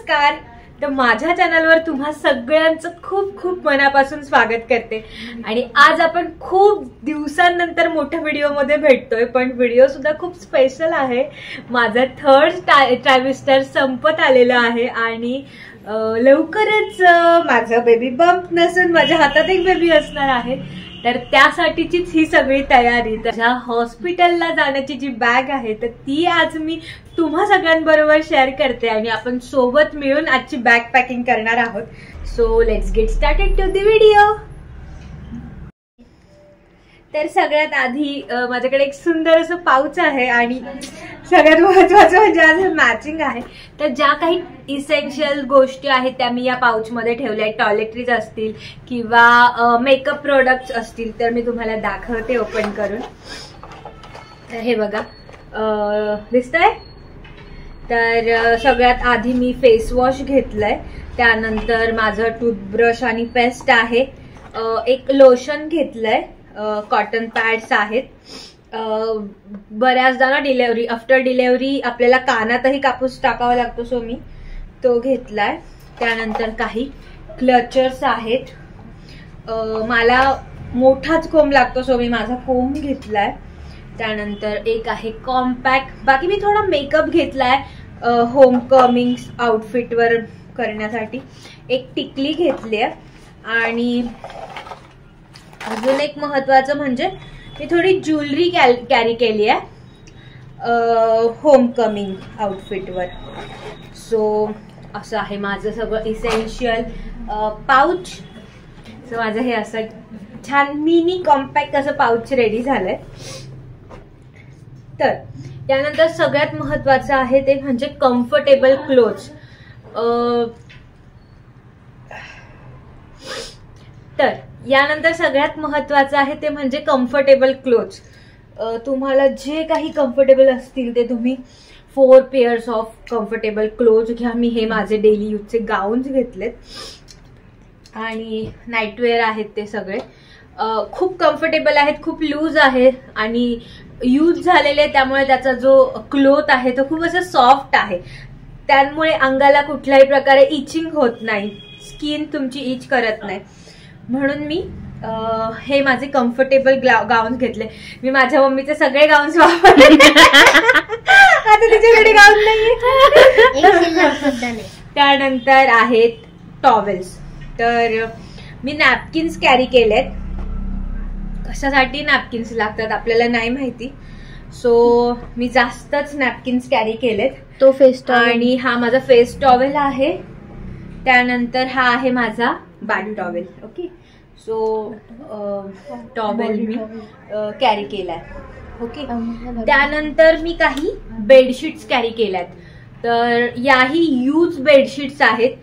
नमस्कार. तर माझ्या चॅनलवर तुम्हा सगळ्यांचं खूप खूप मनापासून स्वागत करते. आणि आज आपण खूप दिवसांनंतर मोठ्या व्हिडिओमध्ये भेटतोय, पण व्हिडिओ सुद्धा खूप स्पेशल आहे. माझा थर्ड ट्रायमिस्टर संपत आलेला आहे आणि लवकरच माझा बेबी बंप नसून माझ्या हातात एक बेबी असणार आहे. तर त्यासाठीचीच ही सगळी तयारी. त्याच्या हॉस्पिटलला जाण्याची जी बॅग आहे तर ती आज मी तुम्हा सगळ्यांबरोबर शेअर करते आणि आपण सोबत मिळून आजची बॅग पॅकिंग करणार आहोत. So let's get started to the video. तर सगळ्यात आधी माझ्याकडे एक सुंदर असं पाऊच आहे आणि सगळ्यात महत्वाचं म्हणजे आज मॅचिंग आहे. तर ज्या काही इसेन्शियल गोष्टी आहेत त्या मी या पाऊच मध्ये ठेवल्या आहेत. टॉयलेटरीज असतील किंवा मेकअप प्रोडक्ट्स असतील तर मी तुम्हाला दाखवते ओपन करून. तर हे बघा दिसतंय. तर सगळ्यात आधी मी फेस वॉश घेतलंय. त्यानंतर माझं टूथब्रश आणि पेस्ट आहे. एक लोशन घेतलंय. कॉटन पॅड्स आहेत. बऱ्याचदा ना डिलेव्हरी आफ्टर डिलेव्हरी आपल्याला कानातही कापूस टाकावा लागतो, सो मी तो घेतलाय. त्यानंतर काही क्लचर्स आहेत. मला मोठाच कोंब लागतो, सो मी माझा कोंब घेतलाय. त्यानंतर एक आहे कॉम्पॅक्ट. बाकी मी थोडा मेकअप घेतलाय होम कमिंग आउटफिटवर करण्यासाठी. एक टिकली घेतली आहे आणि अजून एक महत्वाचं म्हणजे मी थोडी ज्वेलरी कॅरी केली आहे होम कमिंग आउटफिटवर. सो असं आहे माझं सगळं इसेन्शियल पाऊच. सो माझं हे असं छान मिनी कॉम्पॅक्ट असं पाऊच रेडी झालंय. तर त्यानंतर सगळ्यात महत्वाचं आहे ते म्हणजे कम्फर्टेबल क्लोथ्स. तर यानंतर सगळ्यात महत्वाचं आहे ते म्हणजे कम्फर्टेबल क्लोथ्स. तुम्हाला जे काही कम्फर्टेबल असतील ते तुम्ही 4 पेअर्स ऑफ कम्फर्टेबल क्लोथ्स घ्या. मी हे माझे डेली यूजचे गाऊन्स घेतलेत आणि नाईटवेअर आहेत. ते सगळे खूप कम्फर्टेबल आहेत, खूप लूज आहे आणि यूज झालेले, त्यामुळे त्याचा जो क्लोथ आहे तो खूप असं सॉफ्ट आहे. त्यामुळे अंगाला कुठल्याही प्रकारे इचिंग होत नाही, स्किन तुमची इच करत नाही. म्हणून मी हे माझे कम्फर्टेबल गाऊन्स घेतले. मी माझ्या मम्मीचे सगळे गाऊन्स वापरले. आता तिच्याकडे गाऊन नाहीये. त्यानंतर आहेत टॉवेल्स. तर मी नॅपकिन्स कॅरी केलेत. कशासाठी नॅपकिन्स लागतात आपल्याला नाही माहिती, सो मी जास्तच नॅपकिन्स कॅरी केलेत. तो फेस टॉवेल आणि हा माझा फेस टॉवेल आहे. त्यानंतर हा आहे माझा back towel. Okay, so towel मी कॅरी केलाय. ओके, त्यानंतर मी काही बेडशीट्स कॅरी केल्यात. तर याही यूज बेडशीट्स आहेत.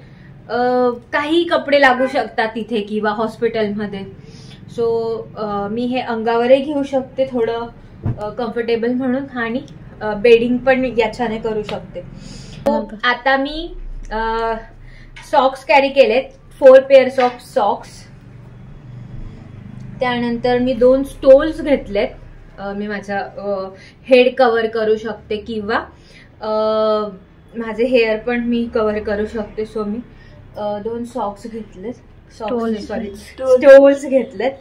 काही कपडे लागू शकतात तिथे किंवा हॉस्पिटलमध्ये. सो मी हे अंगावरही घेऊ शकते थोडं कम्फर्टेबल म्हणून आणि बेडिंग पण याच्याने करू शकते. आता मी सॉक्स कॅरी केलेत, 4 पेअर्स ऑफ सॉक्स. त्यानंतर मी 2 स्टोल्स घेतलेत. मी माझा हेड कव्हर करू शकते किंवा माझे हेअर पण मी कव्हर करू शकते. सो मी 2 सॉक्स घेतलेत. स्टोल्स घेतलेत.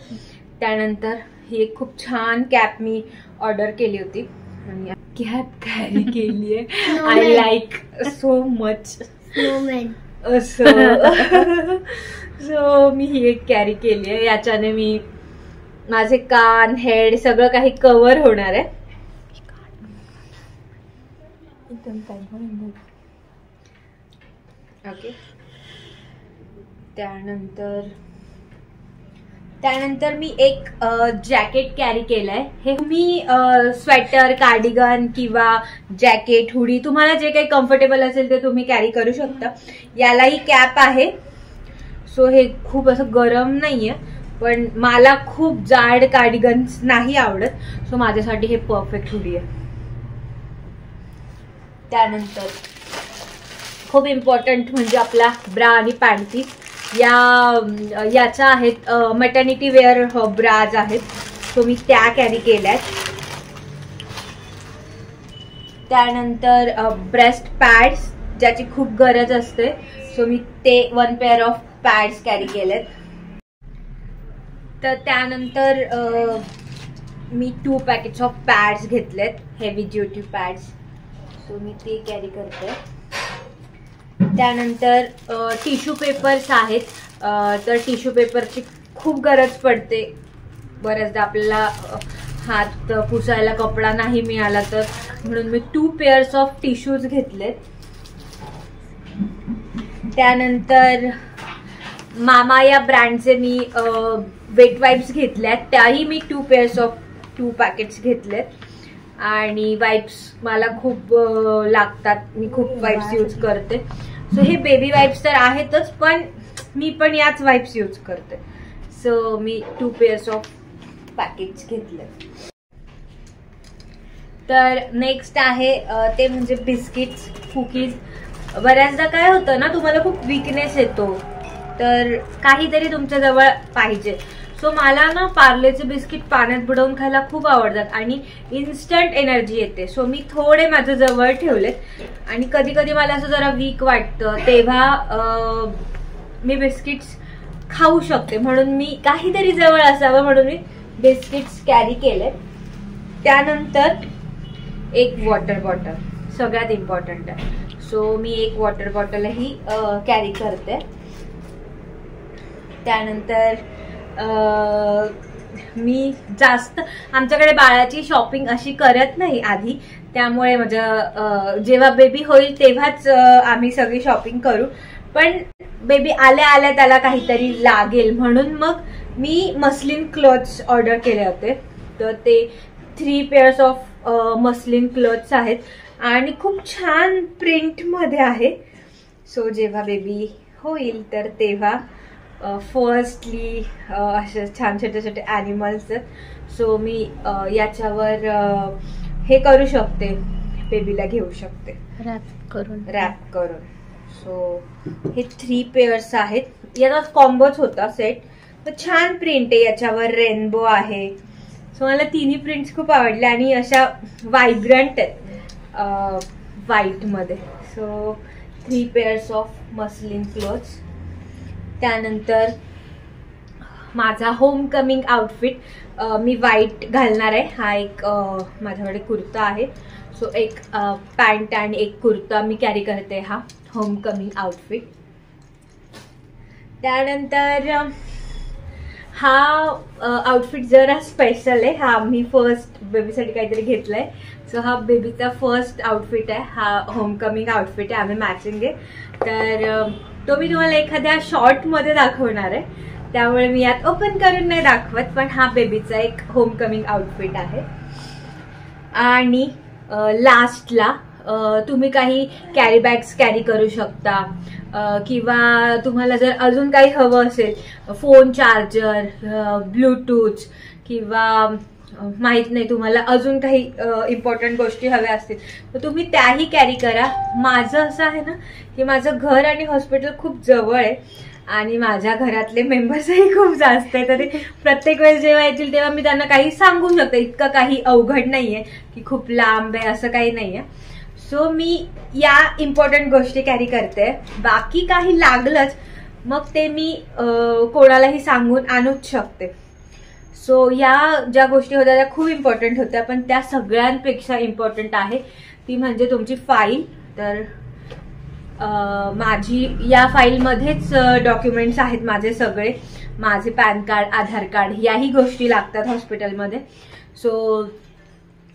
त्यानंतर ही एक खूप छान कॅप मी ऑर्डर केली होती आणि कॅप कॅरी केली आहे. I like so much. So मी ही एक कॅरी केली आहे. याच्याने मी माझे कान, हेड सगळं काही कव्हर होणार आहे. ओके, त्यानंतर मी एक जॅकेट कॅरी केलंय. हे मी स्वेटर, कार्डिगन किंवा जॅकेट, हुडी तुम्हाला जे काही कम्फर्टेबल असेल ते तुम्ही कॅरी करू शकता. यालाही कॅप आहे. सो हे खूप असं गरम नाहीये, पण मला खूप जाड कार्डिगन्स नाही आवडत, सो माझ्यासाठी हे परफेक्ट हुडी आहे. त्यानंतर खूप इम्पॉर्टंट म्हणजे आपला ब्रा आणि पॅन्टी. याच्या आहेत मॅटर्निटी वेअर ब्राज आहेत, सो मी त्या कॅरी केल्यात. त्यानंतर ब्रेस्ट पॅड्स ज्याची खूप गरज असते. सो मी ते 1 पेअर ऑफ पॅड्स कॅरी केलेत. तर त्यानंतर मी 2 पॅकेट्स ऑफ पॅड्स घेतलेत, हेवी ड्युटी पॅड्स. सो मी ते कॅरी करते. त्यानंतर टिश्यू पेपर्स आहेत. तर टिश्यू पेपरची खूप गरज पडते बऱ्याचदा आपल्याला, हात पुसायला कपडा नाही मिळाला तर, म्हणून मी 2 पेअर्स ऑफ टिश्यूज घेतलेत. त्यानंतर मामा या ब्रँडचे मी वेट वाईप्स घेतल्यात, त्याही मी 2 पेअर्स ऑफ 2 पॅकेट्स घेतलेत. आणि वाईप्स मला खूप लागतात, मी खूप वाईप्स यूज करते. सो हे बेबी वाईप्स तर आहेतच, पण मी पण याच वाईप्स यूज करते. So me 2 pairs of packets घेतले. तर नेक्स्ट आहे ते म्हणजे बिस्किट्स, कुकीज. बऱ्याचदा काय होतं ना, तुम्हाला खूप वीकनेस येतो, तर काहीतरी तुमच्या जवळ पाहिजे. सो मला ना पार्लेचे बिस्किट पाण्यात बुडवून खायला खूप आवडतात आणि इन्स्टंट एनर्जी येते. सो मी थोडे माझ्या जवळ ठेवलेत. आणि कधी कधी मला असं जरा वीक वाटतं तेव्हा मी बिस्किट्स खाऊ शकते, म्हणून मी काहीतरी जवळ असावं म्हणून मी बिस्किट्स कॅरी केले. त्यानंतर एक वॉटर बॉटल सगळ्यात इम्पॉर्टंट आहे. सो मी एक वॉटर बॉटलही कॅरी करते. त्यानंतर मी जास्त आमच्याकडे बाळाची शॉपिंग अशी करत नाही आधी, त्यामुळे माझं जेव्हा बेबी होईल तेव्हाच आम्ही सगळी शॉपिंग करू. पण बेबी आल्या आल्या त्याला काहीतरी लागेल म्हणून मग मी मस्लिन क्लॉथ्स ऑर्डर केले होते. तर ते 3 पेअर्स ऑफ मस्लिन क्लॉथ्स आहेत आणि खूप छान प्रिंटमध्ये आहे. सो जेव्हा बेबी होईल तर तेव्हा फर्स्टली असे छान छोटे छोटे ॲनिमल्स आहेत. सो मी याच्यावर हे करू शकते, बेबीला घेऊ शकते रॅप करून. सो हे 3 पेअर्स आहेत. याचा कॉम्बोच होता सेट. तर छान प्रिंट आहे, याच्यावर रेनबो आहे. सो मला तिन्ही प्रिंट्स खूप आवडल्या आणि अशा व्हायब्रंट आहेत व्हाईट मध्ये. So 3 pairs of muslin clothes. त्यानंतर माझा होम कमिंग आउटफिट मी व्हाईट घालणार आहे. हा एक माझ्याकडे कुर्ता आहे. सो एक पॅन्ट आणि एक कुर्ता मी कॅरी करते, हा होम कमिंग आउटफिट. त्यानंतर हा आउटफिट जरा स्पेशल आहे. हा मी फर्स्ट बेबीसाठी काहीतरी घेतलाय. सो हा बेबीचा फर्स्ट आउटफिट आहे. हा होम कमिंग आउटफिट आहे, आम्ही मॅचिंग आहे. तर तो मी तुम्हाला एखाद्या शॉर्ट मध्ये दाखवणार आहे, त्यामुळे मी यात ओपन करून नाही दाखवत. पण हा बेबीचा एक होम कमिंग आउटफिट आहे. आणि लास्टला तुम्ही काही कॅरी बॅग्स कॅरी करू शकता, किंवा तुम्हाला जर अजून काही हवं असेल, फोन चार्जर, ब्लूटूथ, किंवा माहित नाही तुम्हाला अजून काही इम्पॉर्टंट गोष्टी हव्या असतील तर तुम्ही त्याही कॅरी करा. माझं असं आहे ना की माझं घर आणि हॉस्पिटल खूप जवळ आहे आणि माझ्या घरातले मेंबर्सही खूप जास्त आहे. तरी प्रत्येक वेळेस जेव्हा येतील तेव्हा मी त्यांना काही सांगू शकते. इतकं काही अवघड नाहीये की खूप लांब आहे, असं काही नाहीये. सो मी या इम्पॉर्टंट गोष्टी कॅरी करते. बाकी काही लागलंच मग ते मी कोणालाही सांगून आणूच शकते. सो या ज्या गोष्टी होत्या त्या खूप इम्पॉर्टंट होत्या, पण त्या सगळ्यांपेक्षा इम्पॉर्टंट आहे ती म्हणजे तुमची फाईल. तर माझी या फाईलमध्येच डॉक्युमेंट्स आहेत माझे सगळे, माझे पॅन कार्ड, आधार कार्ड, याही गोष्टी लागतात हॉस्पिटलमध्ये. सो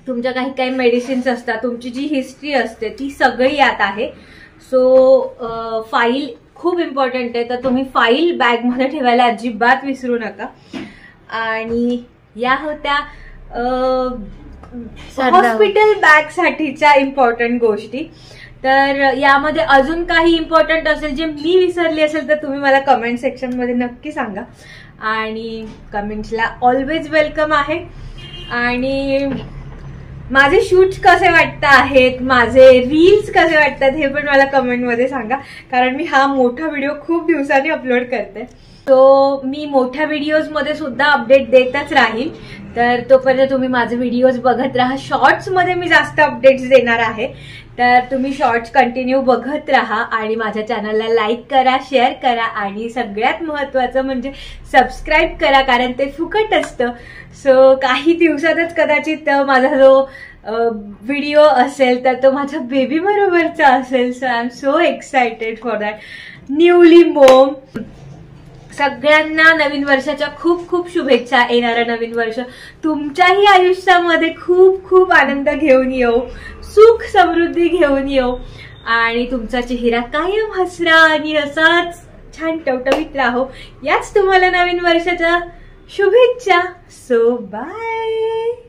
तुमच्या काही काही मेडिसिन्स असतात, तुमची जी हिस्ट्री असते ती सगळी यात आहे. सो फाईल खूप इम्पॉर्टंट आहे, तर तुम्ही फाईल बॅगमध्ये ठेवायला अजिबात विसरू नका. आणि या होत्या हॉस्पिटल बॅग साठीच्या इम्पॉर्टंट गोष्टी. तर यामध्ये अजून काही इम्पॉर्टंट असेल जे मी विसरली असेल तर तुम्ही मला कमेंट सेक्शन मध्ये नक्की सांगा. आणि कमेंट्सला ऑलवेज वेलकम आहे. आणि माझे शूट्स कसे वाटत आहेत, माझे रील्स कसे वाटतात हे पण मला कमेंट मध्ये सांगा, कारण मी हा मोठा व्हिडिओ खूप दिवसांनी अपलोड करते. तो मी मोठ्या व्हिडिओज मध्ये सुद्धा अपडेट देतच राहील. तर तोपर्यंत तुम्ही माझे व्हिडिओज बघत राहा. शॉर्ट्स मध्ये मी जास्त अपडेट्स देणार आहे. तर तुम्ही शॉर्ट्स कंटिन्यू बघत राहा आणि माझ्या चॅनलला लाईक करा, शेअर करा आणि सगळ्यात महत्त्वाचं म्हणजे सबस्क्राईब करा, कारण ते फुकट असतं. सो काही दिवसातच कदाचित माझा जो व्हिडिओ असेल तर तो माझ्या बेबी बरोबरचा असेल. So I am so excited for that. Newly Maugham. सगळ्यांना नवीन वर्षाच्या खूप खूप शुभेच्छा. येणारं नवीन वर्ष तुमच्याही आयुष्यामध्ये खूप खूप आनंद घेऊन येऊ, सुख समृद्धी घेऊन येऊ आणि तुमचा चेहरा कायम हसरा आणि असाच छान टवटवीत राहो, याच तुम्हाला नवीन वर्षाच्या शुभेच्छा. So bye.